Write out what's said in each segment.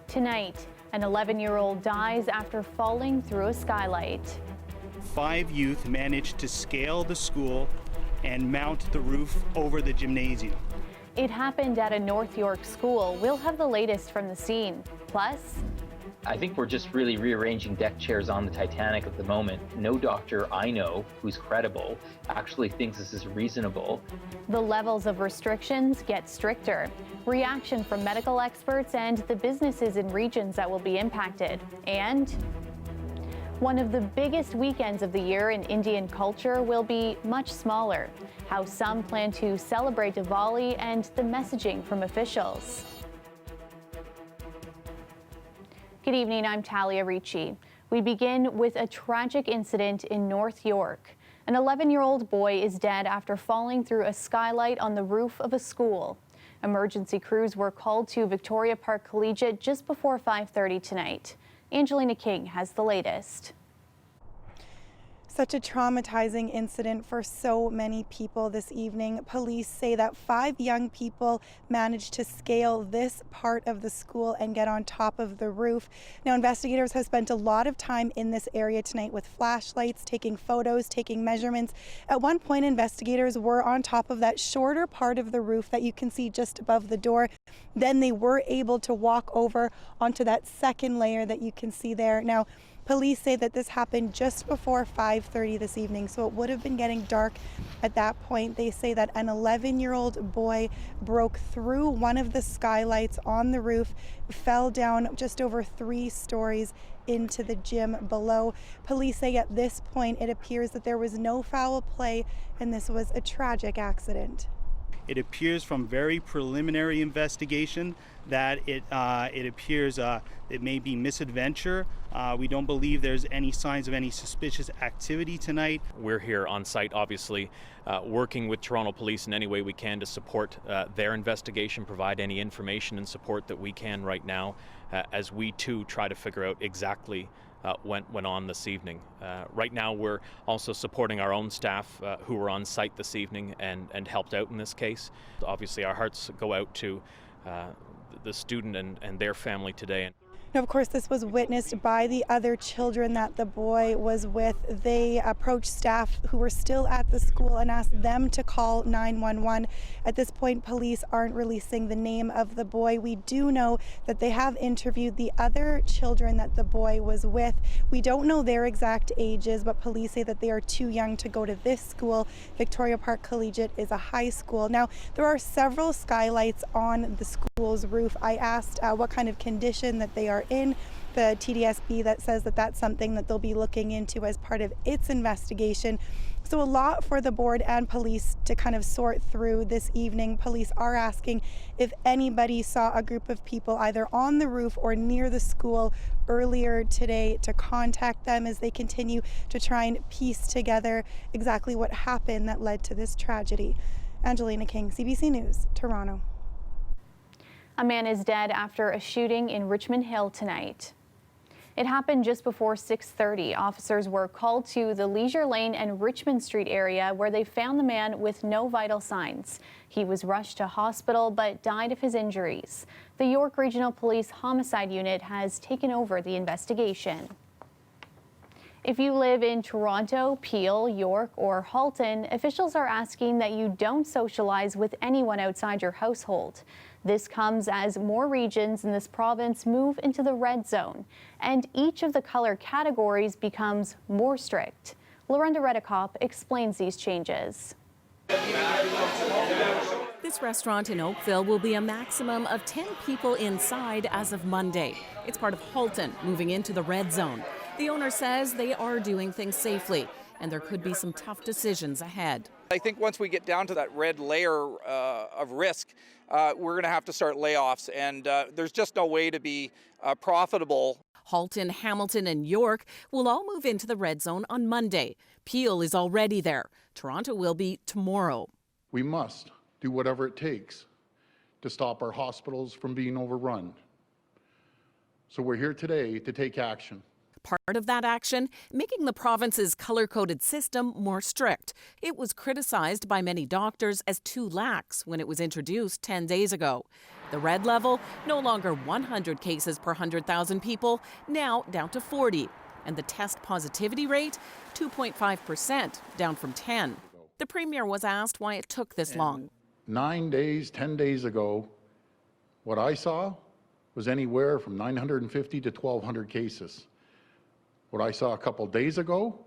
Tonight, an 11-year-old dies after falling through a skylight. 5 youth managed to scale the school and mount the roof over the gymnasium. It happened at a North York school. We'll have the latest from the scene. Plus, I think we're just really rearranging deck chairs on the Titanic at the moment. No doctor I know who's credible actually thinks this is reasonable. the levels of restrictions get stricter. Reaction from medical experts and the businesses in regions that will be impacted. And one of the biggest weekends of the year in Indian culture will be much smaller. How some plan to celebrate Diwali and the messaging from officials. Good evening, I'm Talia Ricci. We begin with a tragic incident in North York. An 11-year-old boy is dead after falling through a skylight on the roof of a school. Emergency crews were called to Victoria Park Collegiate just before 5:30 tonight. Angelina King has the latest. Such a traumatizing incident for so many people this evening. Police say that 5 young people managed to scale this part of the school and get on top of the roof. Now, investigators have spent a lot of time in this area tonight with flashlights, taking photos, taking measurements. At one point, investigators were on top of that shorter part of the roof that you can see just above the door. Then they were able to walk over onto that second layer that you can see there. Now, police say that this happened just before 5:30 this evening, so it would have been getting dark at that point. They say that an 11-year-old boy broke through one of the skylights on the roof, fell down just over 3 stories into the gym below. Police say at this point it appears that there was no foul play and this was a tragic accident. It appears from very preliminary investigation that it appears it may be misadventure. We don't believe there's any signs of any suspicious activity tonight. We're here on site, obviously, working with Toronto Police in any way we can to support their investigation, provide any information and support that we can right now, as we too try to figure out exactly what went on this evening. Right now we're also supporting our own staff who were on site this evening and helped out in this case. Obviously our hearts go out to the student and their family today. Now, of course, this was witnessed by the other children that the boy was with. They approached staff who were still at the school and asked them to call 911. At this point, police aren't releasing the name of the boy. We do know that they have interviewed the other children that the boy was with. We don't know their exact ages, but police say that they are too young to go to this school. Victoria Park Collegiate is a high school. Now, there are several skylights on the school's roof. I asked what kind of condition that they are in. The TDSB that says that that's something that they'll be looking into as part of its investigation. So a lot for the board and police to kind of sort through this evening. Police are asking if anybody saw a group of people either on the roof or near the school earlier today to contact them as they continue to try and piece together exactly what happened that led to this tragedy. Angelina King, CBC News, Toronto. A man is dead after a shooting in Richmond Hill tonight. It happened just before 6:30. Officers were called to the Leisure Lane and Richmond Street area where they found the man with no vital signs. He was rushed to hospital but died of his injuries. The York Regional Police Homicide Unit has taken over the investigation. If you live in Toronto, Peel, York, or Halton, officials are asking that you don't socialize with anyone outside your household. This comes as more regions in this province move into the red zone, and each of the color categories becomes more strict. Lorenda Redekop explains these changes. This restaurant in Oakville will be a maximum of 10 people inside as of Monday. It's part of Halton moving into the red zone. The owner says they are doing things safely, and there could be some tough decisions ahead. I think once we get down to that red layer of risk, we're going to have to start layoffs, and there's just no way to be profitable. Halton, Hamilton, and York will all move into the red zone on Monday. Peel is already there. Toronto will be tomorrow. We must do whatever it takes to stop our hospitals from being overrun. So we're here today to take action. Part of that action, making the province's color-coded system more strict. It was criticized by many doctors as too lax when it was introduced 10 days ago. The red level, no longer 100 cases per 100,000 people, now down to 40. And the test positivity rate, 2.5%, down from 10. The Premier was asked why it took this long. 9 days, 10 days ago, what I saw was anywhere from 950 to 1,200 cases. What I saw a couple days ago,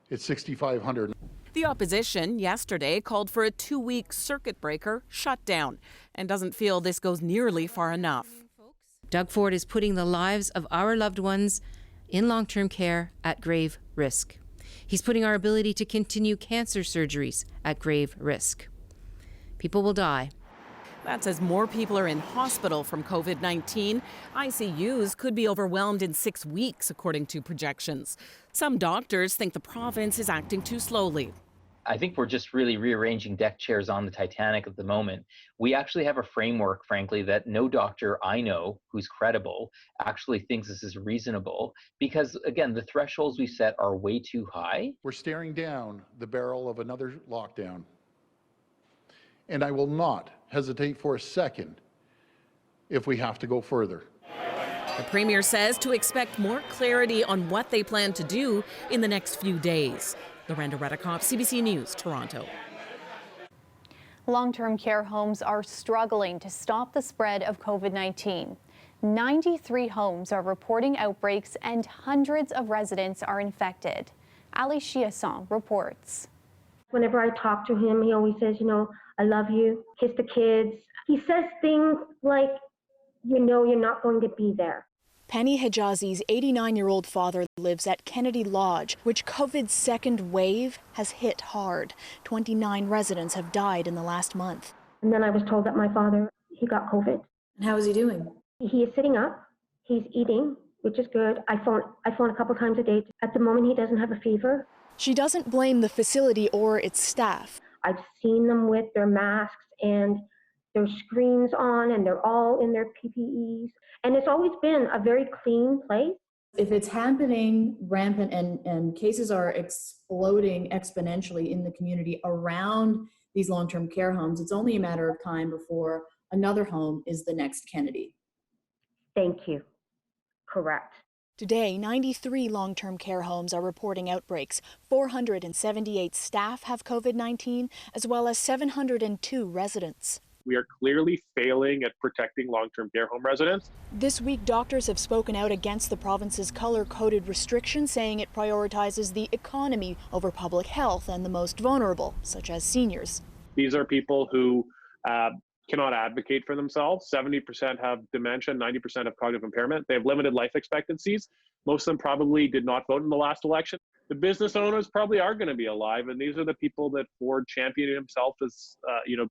it's 6,500. The opposition yesterday called for a 2-week circuit breaker shutdown and doesn't feel this goes nearly far enough. Doug Ford is putting the lives of our loved ones in long-term care at grave risk. He's putting our ability to continue cancer surgeries at grave risk. People will die. That's as more people are in hospital from COVID-19. ICUs could be overwhelmed in 6 weeks, according to projections. Some doctors think the province is acting too slowly. I think we're just really rearranging deck chairs on the Titanic at the moment. We actually have a framework, frankly, that no doctor I know who's credible actually thinks this is reasonable because, again, the thresholds we set are way too high. We're staring down the barrel of another lockdown. And I will not hesitate for a second if we have to go further. The Premier says to expect more clarity on what they plan to do in the next few days. Lorenda Redekop, CBC News, Toronto. Long-term care homes are struggling to stop the spread of COVID-19. 93 homes are reporting outbreaks and hundreds of residents are infected. Ali Chiasson reports. Whenever I talk to him, he always says, I love you, kiss the kids. He says things like, you're not going to be there. Penny Hijazi's 89-year-old father lives at Kennedy Lodge, which COVID's second wave has hit hard. 29 residents have died in the last month. And then I was told that my father, he got COVID. And how is he doing? He is sitting up, he's eating, which is good. I phone a couple times a day. At the moment, he doesn't have a fever. She doesn't blame the facility or its staff. I've seen them with their masks and their screens on, and they're all in their PPEs. And it's always been a very clean place. If it's happening rampant and cases are exploding exponentially in the community around these long-term care homes, it's only a matter of time before another home is the next Kennedy. Thank you. Correct. Today, 93 long-term care homes are reporting outbreaks. 478 staff have COVID-19, as well as 702 residents. We are clearly failing at protecting long-term care home residents. This week, doctors have spoken out against the province's color-coded restriction, saying it prioritizes the economy over public health and the most vulnerable, such as seniors. These are people who cannot advocate for themselves. 70% have dementia, 90% have cognitive impairment. They have limited life expectancies. Most of them probably did not vote in the last election. The business owners probably are going to be alive, and these are the people that Ford championed himself as,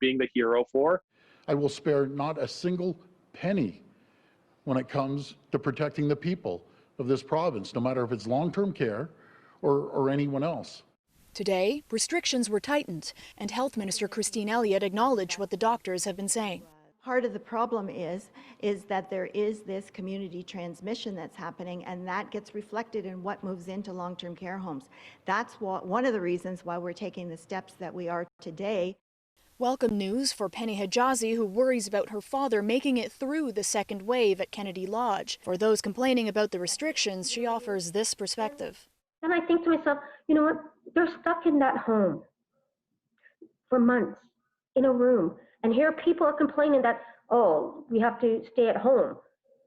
being the hero for. I will spare not a single penny when it comes to protecting the people of this province, no matter if it's long-term care or anyone else. Today, restrictions were tightened, and Health Minister Christine Elliott acknowledged what the doctors have been saying. Part of the problem is that there is this community transmission that's happening, and that gets reflected in what moves into long-term care homes. That's one of the reasons why we're taking the steps that we are today. Welcome news for Penny Hijazi, who worries about her father making it through the second wave at Kennedy Lodge. For those complaining about the restrictions, she offers this perspective. And I think to myself, you know what? They're stuck in that home for months in a room. And here people are complaining that, we have to stay at home.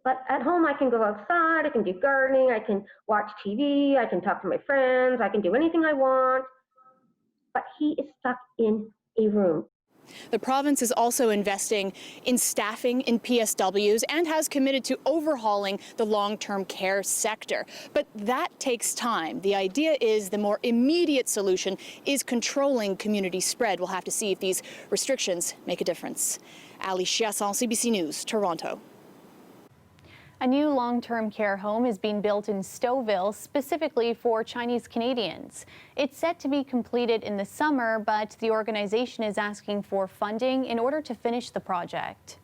But at home, I can go outside, I can do gardening, I can watch TV, I can talk to my friends, I can do anything I want. But he is stuck in a room. The province is also investing in staffing in PSWs and has committed to overhauling the long-term care sector. But that takes time. The idea is the more immediate solution is controlling community spread. We'll have to see if these restrictions make a difference. Ali Chiasson, CBC News, Toronto. A new long-term care home is being built in Stouffville specifically for Chinese Canadians. It's set to be completed in the summer, but the organization is asking for funding in order to finish the project.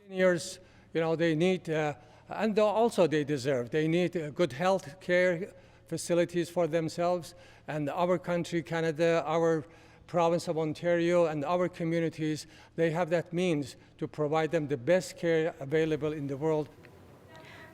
Seniors, they need, and also they deserve, they need good health care facilities for themselves. And our country, Canada, our province of Ontario and our communities, they have that means to provide them the best care available in the world.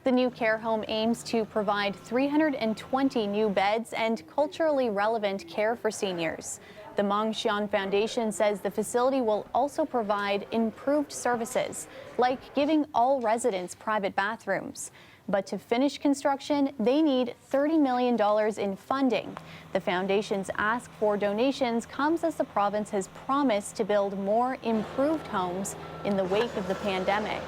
The new care home aims to provide 320 new beds and culturally relevant care for seniors. The Mang Xian Foundation says the facility will also provide improved services, like giving all residents private bathrooms. But to finish construction, they need $30 million in funding. The foundation's ask for donations comes as the province has promised to build more improved homes in the wake of the pandemic.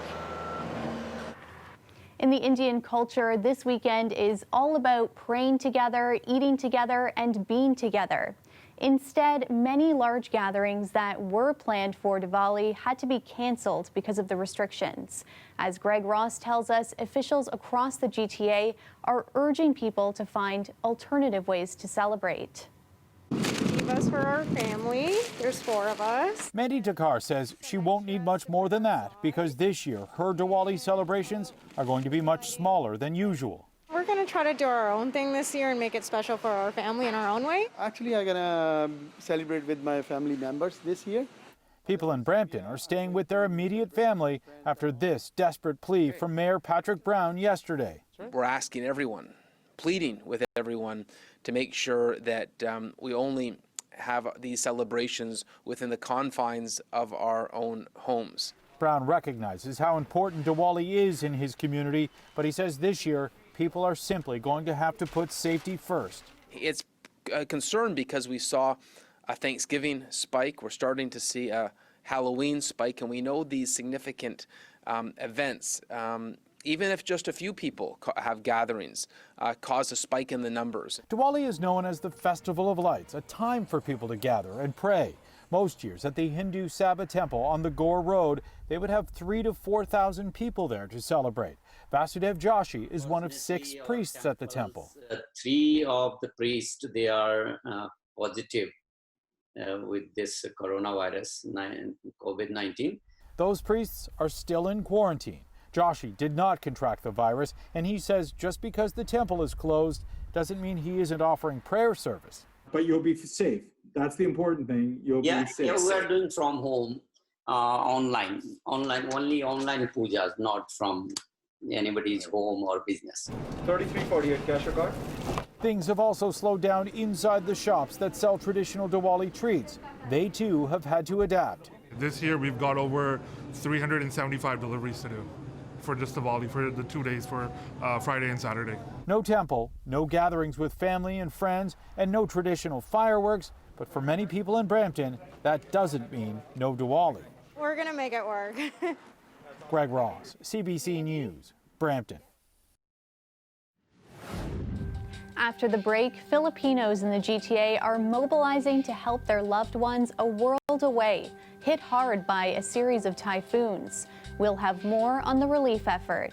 In the Indian culture, this weekend is all about praying together, eating together, and being together. Instead, many large gatherings that were planned for Diwali had to be canceled because of the restrictions. As Greg Ross tells us, officials across the GTA are urging people to find alternative ways to celebrate. Leave us for our family. There's 4 of us. Mandy Takar says she won't need much more than that because this year her Diwali celebrations are going to be much smaller than usual. We're going to try to do our own thing this year and make it special for our family in our own way. Actually, I'm going to celebrate with my family members this year. People in Brampton are staying with their immediate family after this desperate plea from Mayor Patrick Brown yesterday. We're asking everyone, pleading with everyone to make sure that we only have these celebrations within the confines of our own homes. Brown recognizes how important Diwali is in his community, but he says this year people are simply going to have to put safety first. It's a concern because we saw a Thanksgiving spike. We're starting to see a Halloween spike, and we know these significant events, even if just a few people have gatherings, cause a spike in the numbers. Diwali is known as the Festival of Lights, a time for people to gather and pray. Most years at the Hindu Sabha temple on the Gore Road, they would have 3,000 to 4,000 people there to celebrate. Vasudev Joshi is one of 6 priests at the temple. 3 of the priests, they are positive with this coronavirus, COVID-19. Those priests are still in quarantine. Joshi did not contract the virus, and he says just because the temple is closed doesn't mean he isn't offering prayer service. But you'll be safe. That's the important thing. You'll be safe. Yeah, we are doing from home, online, only online pujas, not from anybody's home or business. 3348 cash or card. Things have also slowed down inside the shops that sell traditional Diwali treats. They too have had to adapt. This year we've got over 375 deliveries to do for just Diwali, for the 2 days, for Friday and Saturday. No temple, no gatherings with family and friends, and no traditional fireworks. But for many people in Brampton, that doesn't mean no Diwali. We're going to make it work. Greg Ross, CBC News, Brampton. After the break, Filipinos in the GTA are mobilizing to help their loved ones a world away, hit hard by a series of typhoons. We'll have more on the relief effort.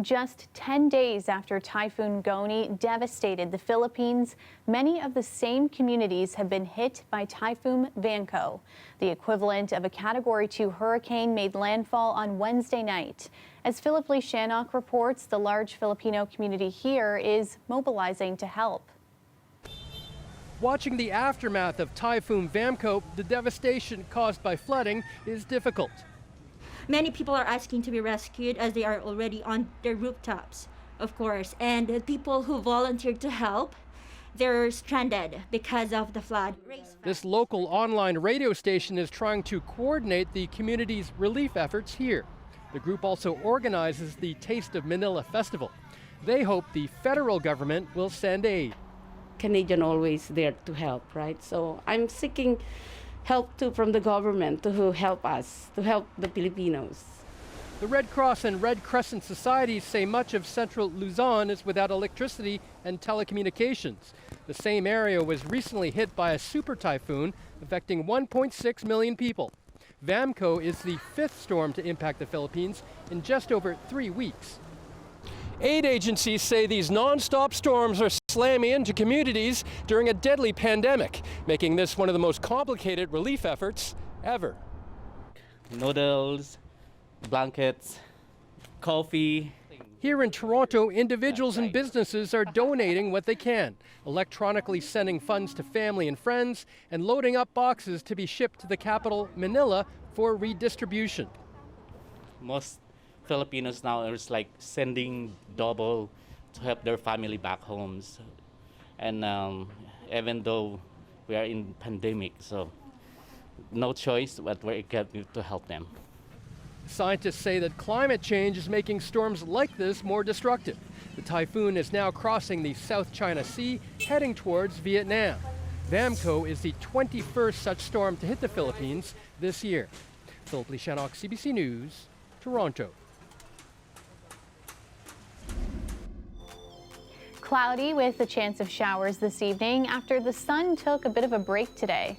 Just 10 days after Typhoon Goni devastated the Philippines, many of the same communities have been hit by Typhoon Vamco. The equivalent of a Category 2 hurricane made landfall on Wednesday night. As Philip Lee Shannock reports, the large Filipino community here is mobilizing to help. Watching the aftermath of Typhoon Vamco, the devastation caused by flooding is difficult. Many people are asking to be rescued as they are already on their rooftops, of course. And the people who volunteered to help, they're stranded because of the flood. This local online radio station is trying to coordinate the community's relief efforts here. The group also organizes the Taste of Manila Festival. They hope the federal government will send aid. Canadian always there to help, right? So I'm seeking help too from the government to help us, to help the Filipinos. The Red Cross and Red Crescent societies say much of central Luzon is without electricity and telecommunications. The same area was recently hit by a super typhoon affecting 1.6 million people. Vamco is the 5th storm to impact the Philippines in just over 3 weeks. Aid agencies say these non-stop storms are slamming into communities during a deadly pandemic, making this one of the most complicated relief efforts ever. Noodles, blankets, coffee. Here in Toronto, individuals and businesses are donating what they can, electronically sending funds to family and friends, and loading up boxes to be shipped to the capital, Manila, for redistribution. Most Filipinos now are like sending double to help their family back homes, and even though we are in pandemic, so no choice but we're getting to help them. Scientists say that climate change is making storms like this more destructive. The typhoon is now crossing the South China Sea, heading towards Vietnam. Vamco is the 21st such storm to hit the Philippines this year. Philip Lee Shannock, CBC News, Toronto. Cloudy with a chance of showers this evening after the sun took a bit of a break today.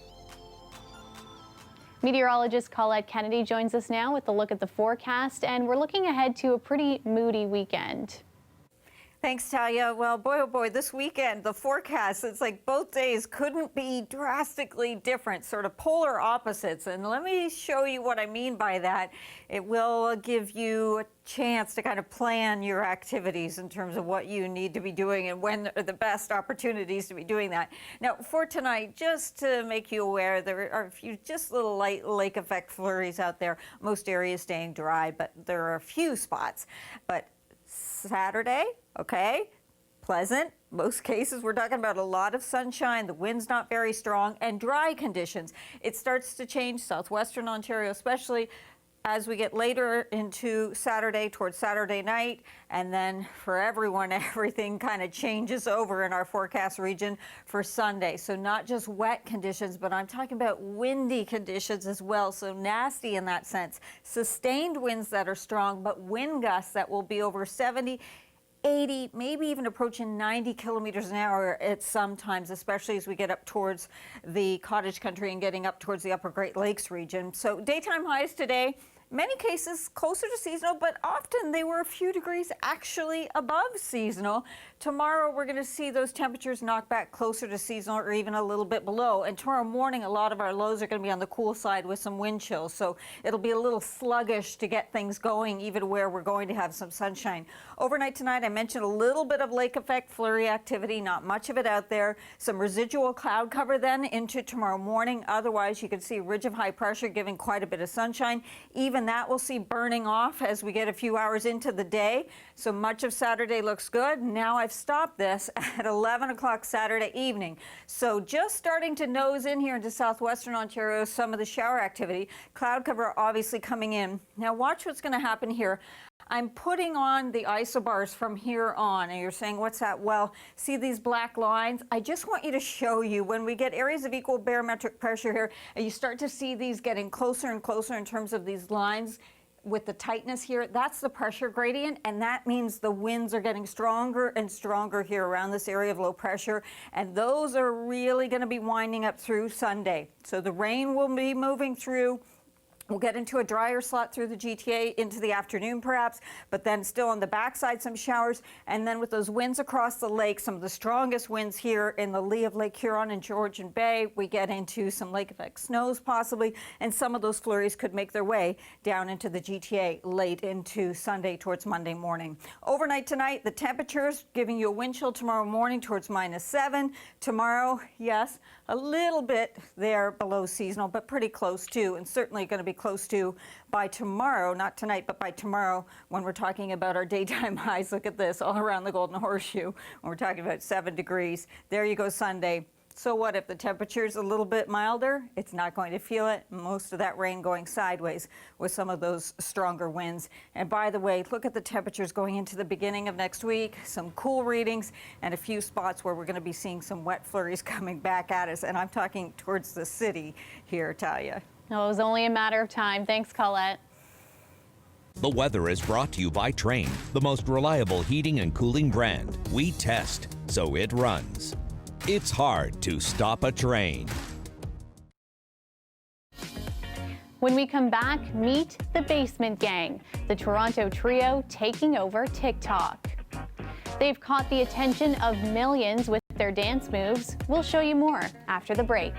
Meteorologist Colette Kennedy joins us now with a look at the forecast, and we're looking ahead to a pretty moody weekend. Thanks, Talia. Well, boy, oh boy, this weekend, the forecast, it's like both days couldn't be drastically different, sort of polar opposites. And let me show you what I mean by that. It will give you a chance to kind of plan your activities in terms of what you need to be doing and when are the best opportunities to be doing that. Now, for tonight, just to make you aware, there are a few just little light lake effect flurries out there. Most areas staying dry, but there are a few spots. But Saturday, okay, pleasant. Most cases, we're talking about a lot of sunshine, the wind's not very strong, and dry conditions. It starts to change, southwestern Ontario especially, as we get later into Saturday, towards Saturday night, and then for everyone, everything kind of changes over in our forecast region for Sunday. So not just wet conditions, but I'm talking about windy conditions as well. So nasty in that sense. Sustained winds that are strong, but wind gusts that will be over 70, 80, maybe even approaching 90 kilometers an hour at some times, especially as we get up towards the cottage country and getting up towards the upper Great Lakes region. So daytime highs today, many cases closer to seasonal, but often they were a few degrees actually above seasonal. Tomorrow we're going to see those temperatures knock back closer to seasonal or even a little bit below. And tomorrow morning, a lot of our lows are going to be on the cool side with some wind chills. So it'll be a little sluggish to get things going, even where we're going to have some sunshine. Overnight tonight, I mentioned a little bit of lake effect flurry activity, not much of it out there. Some residual cloud cover then into tomorrow morning. Otherwise, you can see a ridge of high pressure giving quite a bit of sunshine. Even that we'll see burning off as we get a few hours into the day. So much of Saturday looks good. Now I've stopped this at 11 o'clock Saturday evening. So just starting to nose in here into southwestern Ontario, some of the shower activity. Cloud cover obviously coming in. Now watch what's going to happen here. I'm putting on the isobars from here on, and you're saying, what's that? Well, see these black lines? I just want you to show you when we get areas of equal barometric pressure here, and you start to see these getting closer and closer in terms of these lines with the tightness here, that's the pressure gradient, and that means the winds are getting stronger and stronger here around this area of low pressure, and those are really going to be winding up through Sunday. So the rain will be moving through. We'll get into a drier slot through the GTA into the afternoon perhaps, but then still on the backside some showers. And then with those winds across the lake, some of the strongest winds here in the lee of Lake Huron and Georgian Bay, we get into some lake effect snows possibly, and some of those flurries could make their way down into the GTA late into Sunday towards Monday morning. Overnight tonight, the temperatures giving you a wind chill tomorrow morning towards -7. Tomorrow, yes, a little bit there below seasonal, but pretty close to, and certainly going to be close to by tomorrow, not tonight, but by tomorrow when we're talking about our daytime highs. Look at this, all around the Golden Horseshoe, when we're talking about 7 degrees. There you go Sunday. So what if the temperature's a little bit milder? It's not going to feel it. Most of that rain going sideways with some of those stronger winds. And by the way, look at the temperatures going into the beginning of next week. Some cool readings and a few spots where we're going to be seeing some wet flurries coming back at us. And I'm talking towards the city here, Talia. No, it was only a matter of time. Thanks, Colette. The weather is brought to you by Trane, the most reliable heating and cooling brand. We test, so it runs. It's hard to stop a train. When we come back, meet the Basement Gang, the Toronto trio taking over TikTok. They've caught the attention of millions with their dance moves. We'll show you more after the break.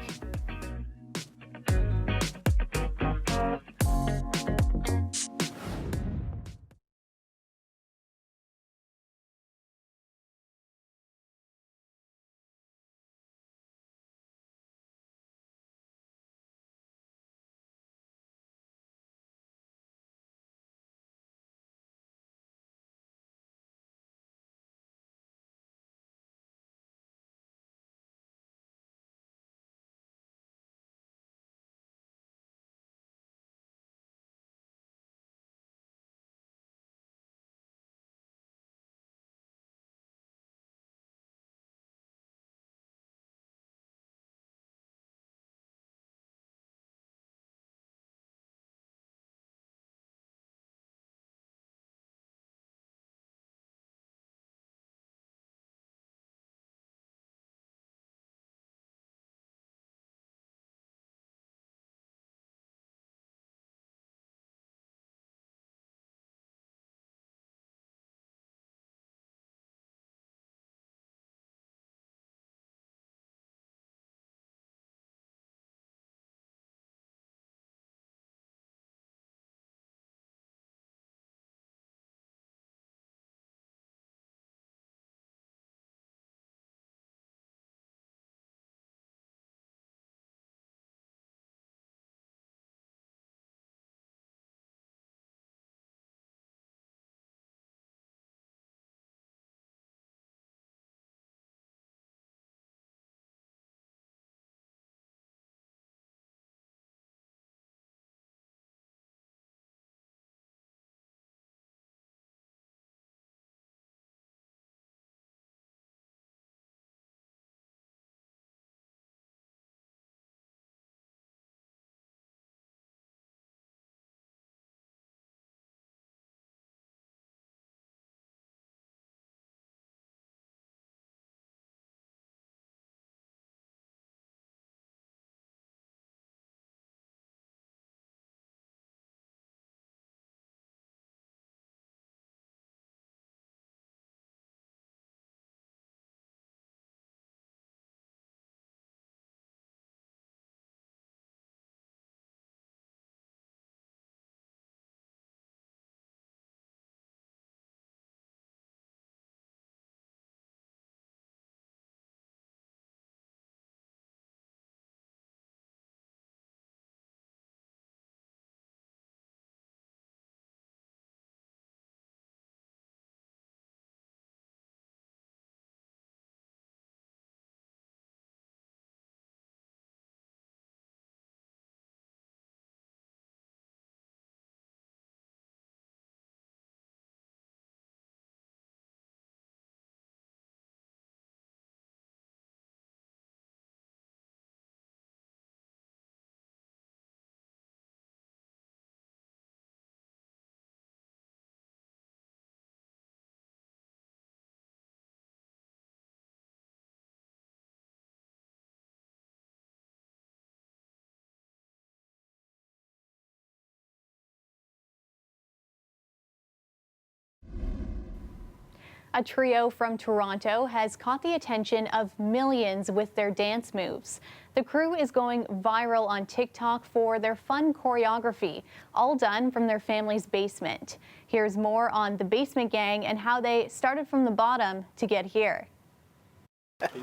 A trio from Toronto has caught the attention of millions with their dance moves. The crew is going viral on TikTok for their fun choreography, all done from their family's basement. Here's more on the Basement Gang and how they started from the bottom to get here.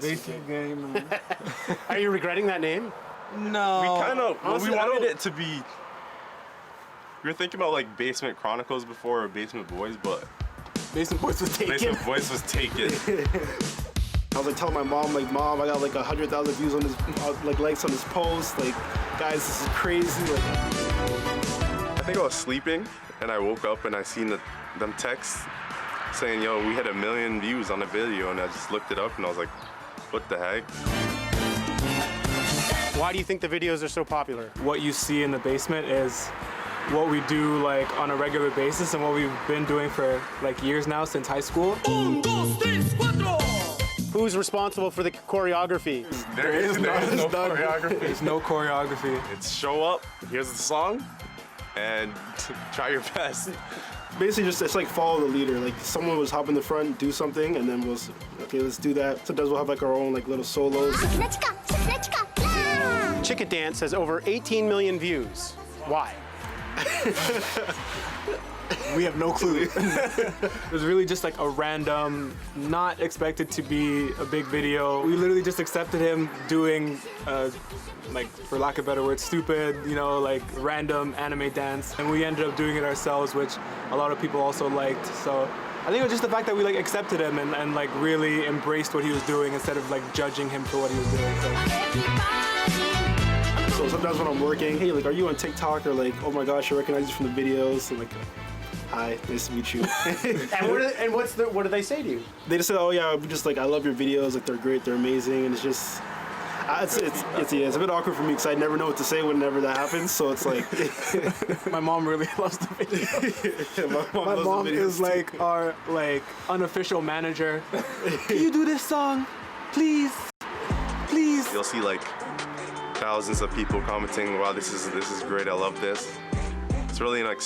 Basement Gang, man. Are you regretting that name? No. We kind of, we wanted it to be. We were thinking about like Basement Chronicles before or Basement Boys, but Basement Boys was taken. Basement Boys was taken. I was like telling my mom, like, Mom, I got like 100,000 views on this, like likes on this post. Like, guys, this is crazy. Like, I think I was sleeping and I woke up and I seen them texts saying, yo, we had 1 million views on the video, and I just looked it up and I was like, what the heck? why do you think the videos are so popular? What you see in the basement is what we do like on a regular basis and what we've been doing for like years now since high school. Who's responsible for the choreography? There is no choreography. There's no choreography. It's show up, here's the song, and try your best. Basically just, it's like follow the leader. Like someone was hop in the front, do something, and then we'll, okay, let's do that. Sometimes we'll have like our own like little solos. Chicken Dance has over 18 million views. Why? We have no clue. It was really just like a random, not expected to be a big video. We literally just accepted him doing, like, for lack of a better word, stupid, you know, like random anime dance. And we ended up doing it ourselves, which a lot of people also liked. So I think it was just the fact that we like accepted him and like really embraced what he was doing instead of like judging him for what he was doing. So sometimes when I'm working, hey, like, are you on TikTok? Or like, oh my gosh, I recognize you from the videos. And like, hi, nice to meet you. And what do they say to you? They just say, oh yeah, just like, I love your videos. Like, they're great, they're amazing. And it's just, it's a bit awkward for me because I never know what to say whenever that happens. So it's like, my mom really loves the video. My mom is like our like unofficial manager. Can you do this song, please? Please. You'll see like thousands of people commenting, wow, this is great, I love this. It's really like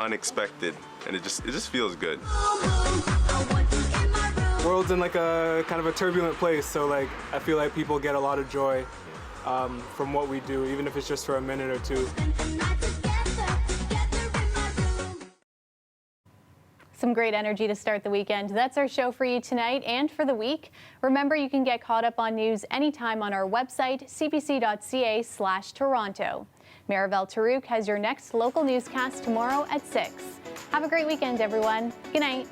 unexpected, and it just feels good. World's in like a kind of a turbulent place, so like I feel like people get a lot of joy from what we do, even if it's just for a minute or two. Some great energy to start the weekend. That's our show for you tonight and for the week. Remember, you can get caught up on news anytime on our website, cbc.ca/Toronto. Maribel Tarouk has your next local newscast tomorrow at 6. Have a great weekend, everyone. Good night.